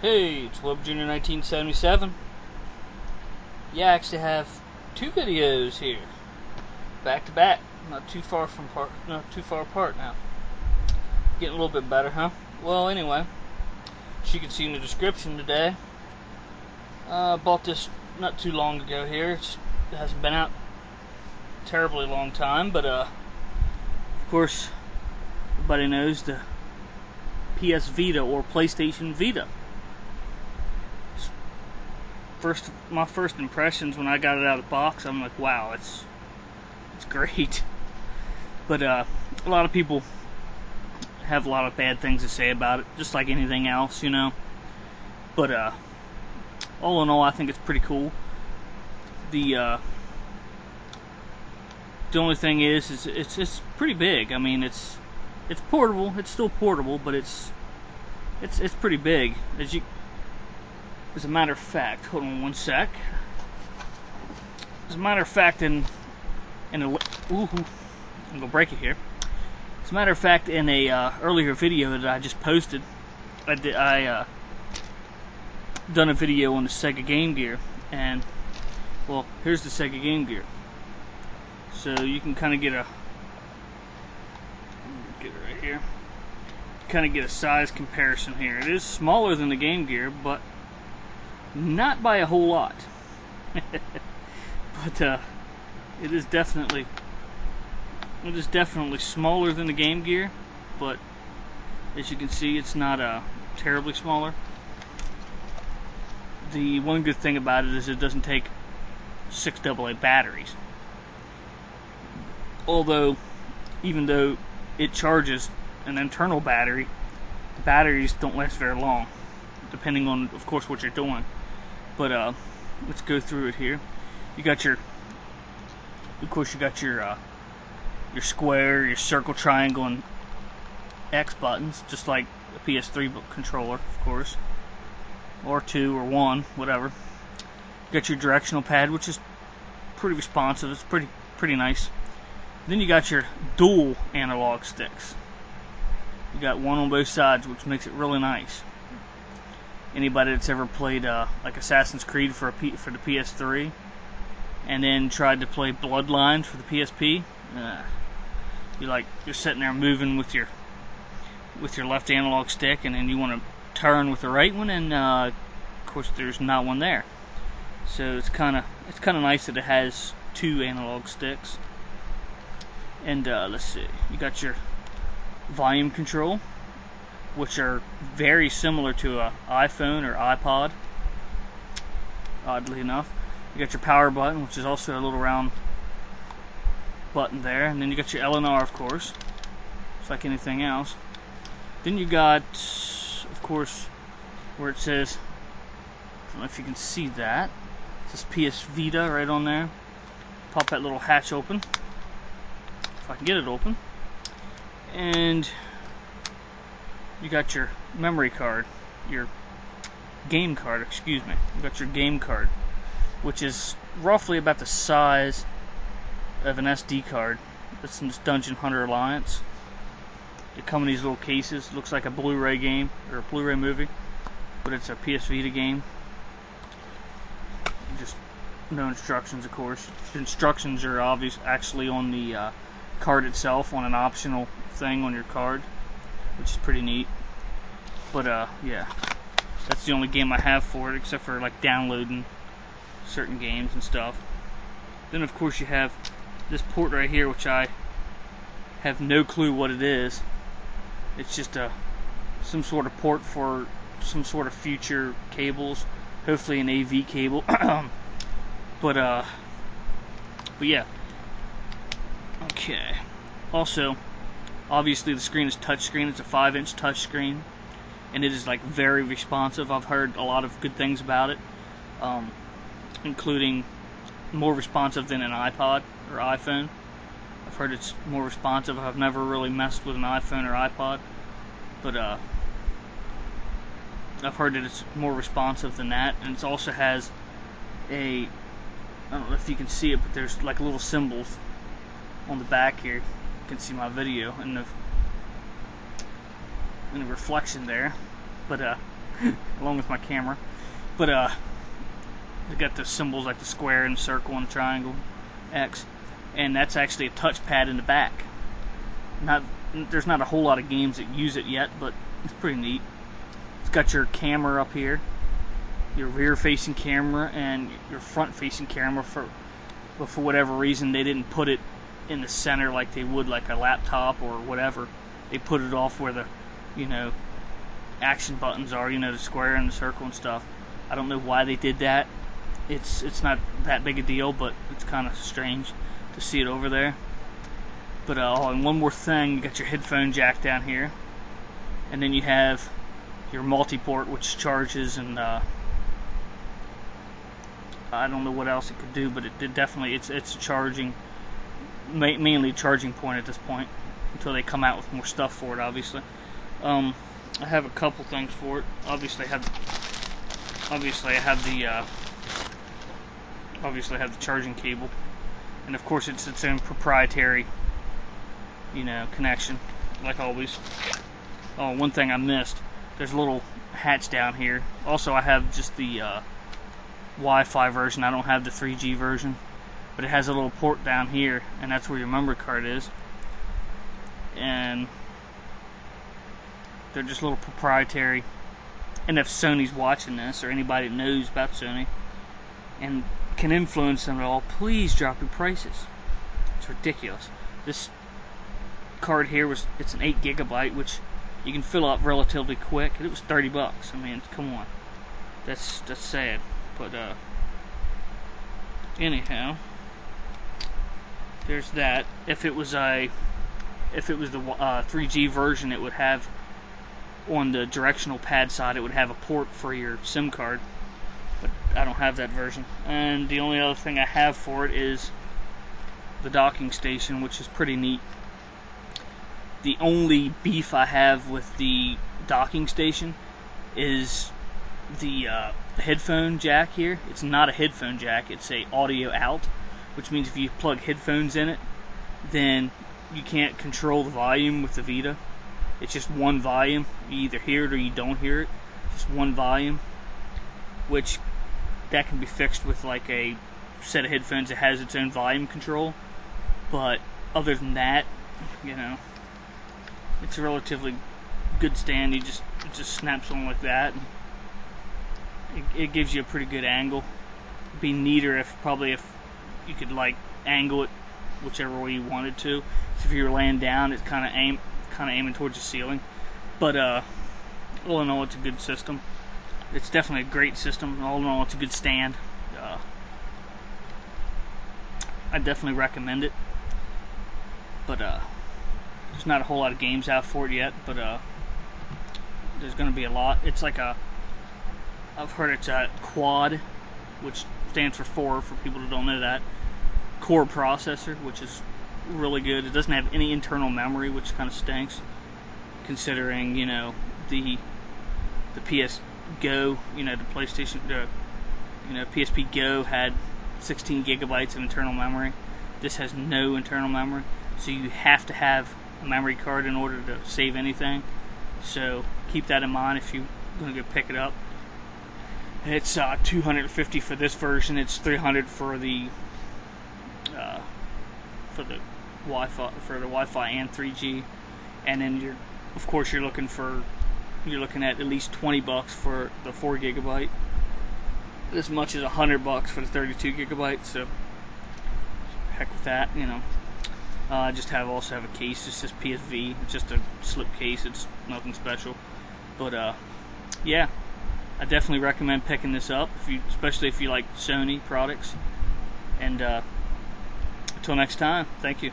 Hey, it's Web Junior 1977. Yeah, I actually have two videos here, back to back, not too far apart now. Getting a little bit better, huh? Well, anyway, as you can see in the description today, bought this not too long ago here. It hasn't been out a terribly long time, but of course, everybody knows the psvita or PlayStation Vita. My first impressions when I got it out of the box, I'm like, wow, it's great. But a lot of people have a lot of bad things to say about it, just like anything else, you know. But all in all, I think it's pretty cool. The only thing is it's pretty big. I mean, it's portable. It's still portable, but it's pretty big. As a matter of fact, hold on one sec. As a matter of fact, I'm gonna break it here. As a matter of fact, in a earlier video that I just posted, I done a video on the Sega Game Gear, and well, here's the Sega Game Gear. So you can kind of get it right here. Kind of get a size comparison here. It is smaller than the Game Gear, but not by a whole lot. But it is definitely smaller than the Game Gear, but as you can see, it's not terribly smaller. The one good thing about it is it doesn't take 6 AA batteries. Although, even though it charges an internal battery, the batteries don't last very long, depending on, of course, what you're doing. But let's go through it here. You got your square, your circle, triangle, and X buttons, just like a PS3 controller, of course, or 2 or 1, whatever. You got your directional pad, which is pretty responsive. It's pretty nice. Then you got your dual analog sticks. You got one on both sides, which makes it really nice. Anybody that's ever played like Assassin's Creed for the PS3 and then tried to play Bloodlines for the PSP, you're sitting there moving with your left analog stick, and then you want to turn with the right one, and of course there's not one there. So it's kind of nice that it has 2 analog sticks. And let's see, you got your volume control, which are very similar to an iPhone or iPod, oddly enough. You got your power button, which is also a little round button there. And then you got your LNR, of course, just like anything else. Then you got, of course, where it says, I don't know if you can see that, it says PS Vita right on there. Pop that little hatch open, if I can get it open. And you got your memory card, your game card, excuse me. You got your game card, which is roughly about the size of an SD card. That's in this Dungeon Hunter Alliance. They come in these little cases. Looks like a Blu-ray game or a Blu-ray movie, but it's a PS Vita game. Just no instructions, of course. The instructions are actually on the card itself, on an optional thing on your card, which is pretty neat. But yeah, that's the only game I have for it, except for like downloading certain games and stuff. Then of course you have this port right here, which I have no clue what it is. It's just some sort of port for some sort of future cables, hopefully an AV cable. but yeah. Okay. Also, obviously the screen is touchscreen. It's a 5-inch touchscreen, and it is like very responsive. I've heard a lot of good things about it, including more responsive than an iPod or iPhone. I've heard it's more responsive. I've never really messed with an iPhone or iPod, but I've heard that it's more responsive than that, and it also has I don't know if you can see it, but there's like little symbols on the back here. You can see my video and the reflection there. But along with my camera. But they got the symbols like the square and the circle and the triangle, X, and that's actually a touchpad in the back. There's not a whole lot of games that use it yet, but it's pretty neat. It's got your camera up here, your rear-facing camera, and your front-facing camera. But for whatever reason, they didn't put it in the center like they would like a laptop or whatever. They put it off where the, action buttons are, the square and the circle and stuff. I don't know why they did that. It's not that big a deal, but it's kind of strange to see it over there. But and one more thing, you got your headphone jack down here, and then you have your multi-port, which charges, and I don't know what else it could do, but it's a charging, mainly charging point at this point, until they come out with more stuff for it, obviously. I have a couple things for it. Obviously I have the charging cable, and of course it's its own proprietary, connection, like always. Oh, one thing I missed, there's a little hatch down here. Also, I have just the Wi-Fi version. I don't have the 3G version, but it has a little port down here, and that's where your memory card is. And they're just little proprietary. And if Sony's watching this, or anybody that knows about Sony and can influence them at all, please drop your prices. It's ridiculous. This card here it's an 8 gigabyte, which you can fill up relatively quick, and it was $30. I mean, come on, that's sad. But anyhow, there's that. If it was the 3G version, it would have, on the directional pad side, it would have a port for your SIM card, but I don't have that version. And the only other thing I have for it is the docking station, which is pretty neat. The only beef I have with the docking station is the headphone jack here. It's not a headphone jack, it's a audio out, which means if you plug headphones in it, then you can't control the volume with the Vita. It's just one volume. You either hear it or you don't hear it. Just one volume, which that can be fixed with like a set of headphones that has its own volume control. But other than that, it's a relatively good stand. It just snaps on like that. It gives you a pretty good angle. It'd be neater if you could like angle it whichever way you wanted to. So if you were laying down, it's kind of aiming towards the ceiling. But all in all, it's a good system. It's definitely a great system. All in all, it's a good stand. I definitely recommend it. But there's not a whole lot of games out for it yet. But there's going to be a lot. It's like I've heard it's a quad, which stands for 4 for people who don't know that. Core processor, which is really good. It doesn't have any internal memory, which kind of stinks, considering the PS Go, the PlayStation, PSP Go had 16 gigabytes of internal memory. This has no internal memory, so you have to have a memory card in order to save anything. So keep that in mind if you're going to go pick it up. It's $250 for this version. It's $300 for the Wi-Fi and 3G, and then you're looking at least $20 for the 4 gigabyte. As much as $100 for the 32 gigabyte. So heck with that, I also have a case. It's just PSV. It's just a slip case. It's nothing special. But yeah, I definitely recommend picking this up, especially if you like Sony products. And until next time, thank you.